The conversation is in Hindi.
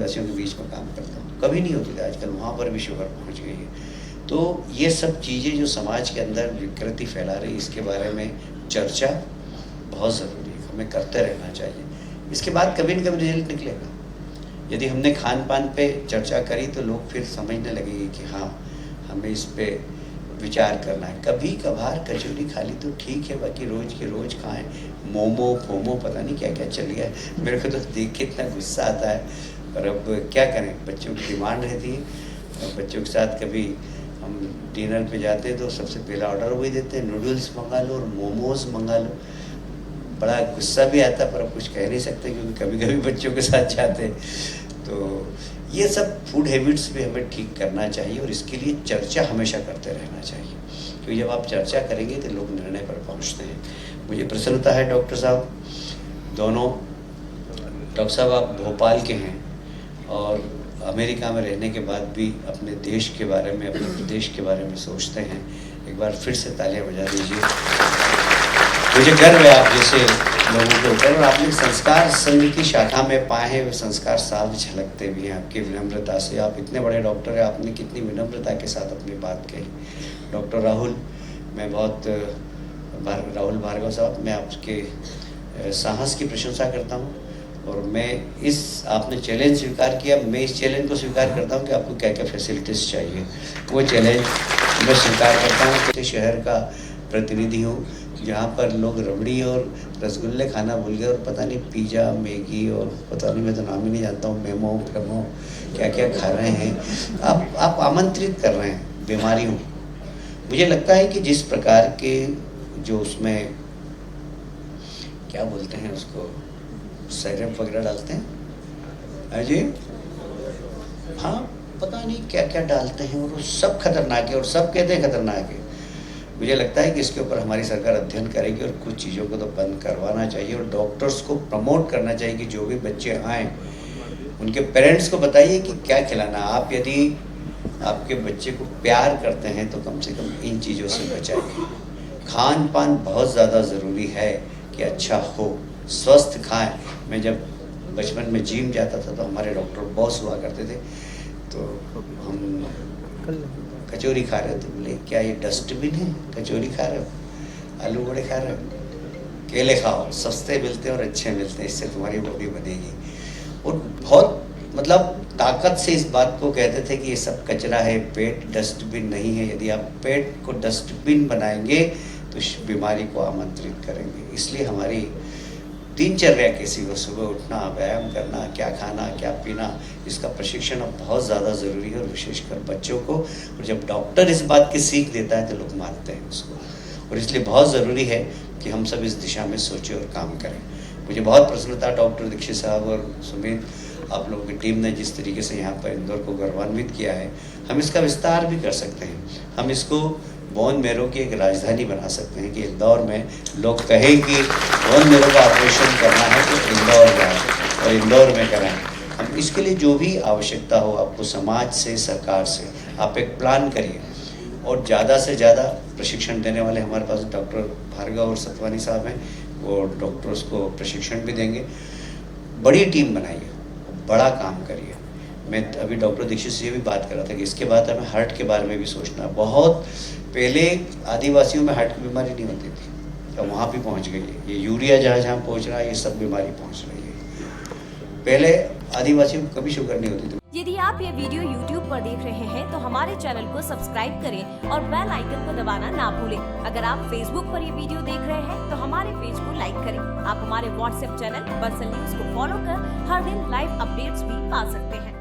आदिवासियों के बीच में काम करता हूँ, कभी नहीं होती थी, आजकल वहाँ पर भी शुगर पहुँच गई है। तो ये सब चीज़ें जो समाज के अंदर विकृति फैला रही, इसके बारे में चर्चा बहुत ज़रूरी है, हमें करते रहना चाहिए। इसके बाद कभी न कभी रिजल्ट निकलेगा। यदि हमने खान पान पे चर्चा करी तो लोग फिर समझने लगेंगे कि हाँ, हमें इस पे विचार करना है। कभी कभार कचौरी खा ली तो ठीक है, बाकी रोज़ के रोज़ खाएं। मोमो फोमो पता नहीं क्या क्या चल गया है, मेरे को तो देख के इतना गुस्सा आता है, पर अब क्या करें, बच्चों की डिमांड रहती है। और बच्चों के साथ कभी हम डिनर पे जाते हैं तो सबसे पहला ऑर्डर वही देते हैं, नूडल्स मंगा लो और मोमोज मंगा लो। बड़ा गुस्सा भी आता है, पर अब कुछ कह नहीं सकते क्योंकि कभी कभी बच्चों के साथ जाते हैं। तो ये सब फूड हैबिट्स भी हमें ठीक करना चाहिए और इसके लिए चर्चा हमेशा करते रहना चाहिए, क्योंकि जब आप चर्चा करेंगे तो लोग निर्णय पर पहुंचते हैं। मुझे प्रसन्नता है डॉक्टर साहब, दोनों डॉक्टर साहब आप भोपाल के हैं और अमेरिका में रहने के बाद भी अपने देश के बारे में, अपने प्रदेश के बारे में सोचते हैं। एक बार फिर से तालियां बजा दीजिए। मुझे गर्व है आप जैसे लोगों के ऊपर, और आपने संस्कार संघ की शाखा में पाए हैं वो संस्कार साफ झलकते भी हैं आपकी विनम्रता से। आप इतने बड़े डॉक्टर हैं, आपने कितनी विनम्रता के साथ अपनी बात कही। डॉक्टर राहुल, मैं बहुत राहुल भार्गव साहब, मैं आपके साहस की प्रशंसा करता हूँ और मैं इस आपने चैलेंज स्वीकार किया, मैं इस चैलेंज को स्वीकार करता हूँ कि आपको क्या क्या फैसिलिटीज़ चाहिए, वो चैलेंज मैं स्वीकार करता हूँ। शहर का प्रतिनिधि हूँ जहाँ पर लोग रबड़ी और रसगुल्ले खाना भूल गए और पता नहीं पिज़्ज़ा मैगी और पता नहीं, मैं तो नाम ही नहीं जानता हूँ, मेमो फेमो क्या क्या खा रहे हैं। आप आमंत्रित कर रहे हैं बीमारियों। मुझे लगता है कि जिस प्रकार के जो उसमें क्या बोलते हैं उसको, सिरप वगैरह डालते हैं अजय, हाँ पता नहीं क्या क्या डालते हैं और सब खतरनाक है और सब कहते हैं खतरनाक है। मुझे लगता है कि इसके ऊपर हमारी सरकार अध्ययन करेगी और कुछ चीज़ों को तो बंद करवाना चाहिए और डॉक्टर्स को प्रमोट करना चाहिए कि जो भी बच्चे आएँ उनके पेरेंट्स को बताइए कि क्या खिलाना। आप यदि आपके बच्चे को प्यार करते हैं तो कम से कम इन चीज़ों से बचाइए। खान पान बहुत ज़्यादा ज़रूरी है कि अच्छा हो, स्वस्थ खाएं। मैं जब बचपन में जिम जाता था तो हमारे डॉक्टर बॉस हुआ करते थे, तो हम कचौरी खा रहे थे, बोले क्या ये डस्टबिन है, कचौरी खा रहे हो, आलू बड़े खा रहे हो, केले खाओ, सस्ते मिलते हैं और अच्छे मिलते हैं, इससे तुम्हारी बॉडी बनेगी। और बहुत मतलब ताकत से इस बात को कहते थे कि ये सब कचरा है, पेट डस्टबिन नहीं है। यदि आप पेट को डस्टबिन बनाएंगे तो इस बीमारी को आमंत्रित करेंगे। इसलिए हमारी दिनचर्या कैसी हो, सुबह उठना, व्यायाम करना, क्या खाना क्या पीना, इसका प्रशिक्षण अब बहुत ज़्यादा ज़रूरी है और विशेषकर बच्चों को। और जब डॉक्टर इस बात की सीख देता है तो लोग मानते हैं उसको, और इसलिए बहुत ज़रूरी है कि हम सब इस दिशा में सोचें और काम करें। मुझे बहुत प्रसन्नता डॉक्टर दीक्षित साहब और सुमित, आप लोगों की टीम ने जिस तरीके से यहाँ पर इंदौर को गौरवान्वित किया है, हम इसका विस्तार भी कर सकते हैं। हम इसको बोन मेरो की एक राजधानी बना सकते हैं कि इंदौर में लोग कहें कि बोन मेरो का ऑपरेशन करना है तो इंदौर जाए और इंदौर में कराएं। हम इसके लिए जो भी आवश्यकता हो, आपको समाज से, सरकार से, आप एक प्लान करिए और ज़्यादा से ज़्यादा प्रशिक्षण देने वाले हमारे पास डॉक्टर भार्गव और सतवानी साहब हैं, वो डॉक्टर्स को प्रशिक्षण भी देंगे। बड़ी टीम बनाइए, बड़ा काम करिए। मैं अभी डॉक्टर दीक्षित से भी बात कर रहा था कि इसके बाद हमें हार्ट के बारे में भी सोचना है। बहुत पहले आदिवासियों में हार्ट की बीमारी नहीं होती थी, तो वहाँ भी पहुँच गई है। ये यूरिया जहाँ जहाँ पहुँच रहा है, ये सब बीमारी पहुँच रही है। पहले आदिवासियों को कभी शुगर नहीं होती थी। यदि आप ये वीडियो YouTube पर देख रहे हैं तो हमारे चैनल को सब्सक्राइब करें और बेल आइकन को दबाना ना भूलें। अगर आप Facebook पर ये वीडियो देख रहे हैं तो हमारे पेज को लाइक करें। आप हमारे WhatsApp चैनल बंसल न्यूज को फॉलो कर हर दिन लाइव अपडेट्स भी पा सकते हैं।